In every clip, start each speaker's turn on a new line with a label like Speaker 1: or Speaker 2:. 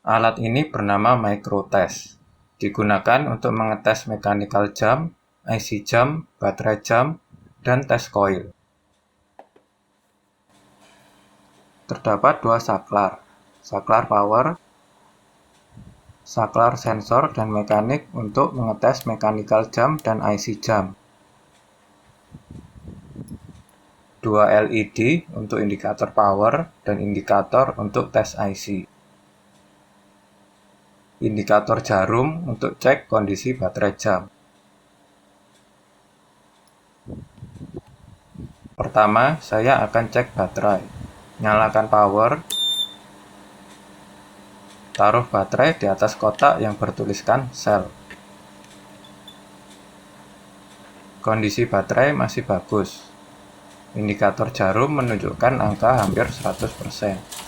Speaker 1: Alat ini bernama Microtest. Digunakan untuk mengetes mechanical jump, IC jump, baterai jump, dan test coil. Terdapat dua saklar, saklar power, saklar sensor dan mekanik untuk mengetes mechanical jump dan IC jump. Dua LED untuk indikator power dan indikator untuk tes IC. Indikator jarum untuk cek kondisi baterai jump. Pertama, saya akan cek baterai. Nyalakan power. Taruh baterai di atas kotak yang bertuliskan sel. Kondisi baterai masih bagus. Indikator jarum menunjukkan angka hampir 100%.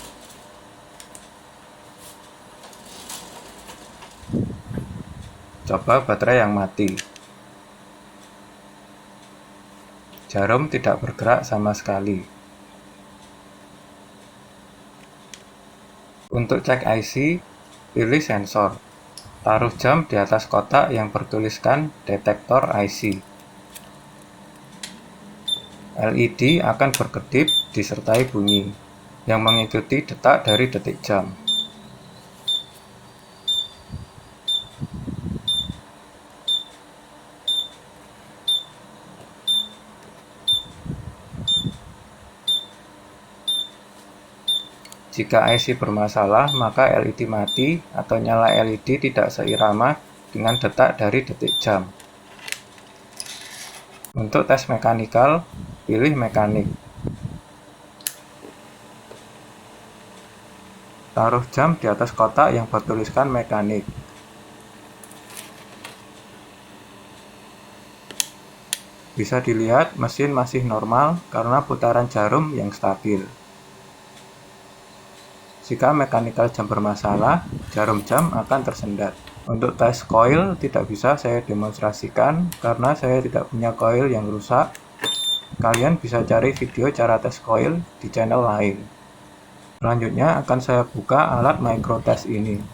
Speaker 1: Coba baterai yang mati. Jarum tidak bergerak sama sekali. Untuk cek IC, pilih sensor. Taruh jam di atas kotak yang bertuliskan detektor IC. LED akan berkedip disertai bunyi, yang mengikuti detak dari detik jam. Jika IC bermasalah, maka LED mati atau nyala LED tidak seirama dengan detak dari detik jam. Untuk tes mekanikal, pilih mekanik. Taruh jam di atas kotak yang bertuliskan mekanik. Bisa dilihat mesin masih normal karena putaran jarum yang stabil. Jika mechanical jam bermasalah, jarum jam akan tersendat. Untuk tes coil tidak bisa saya demonstrasikan karena saya tidak punya coil yang rusak. Kalian bisa cari video cara tes coil di channel lain. Selanjutnya akan saya buka alat Microtest ini.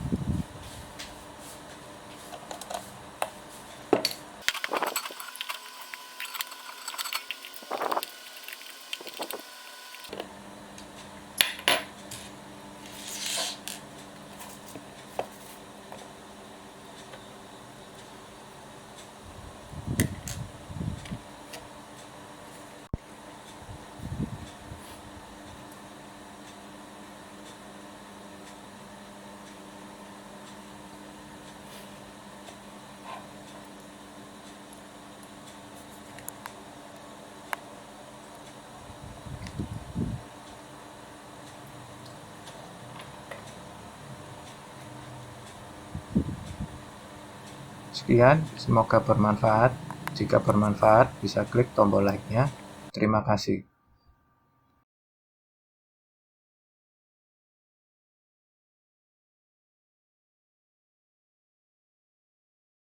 Speaker 1: Sekian, semoga bermanfaat. Jika bermanfaat, bisa klik tombol like-nya. Terima kasih.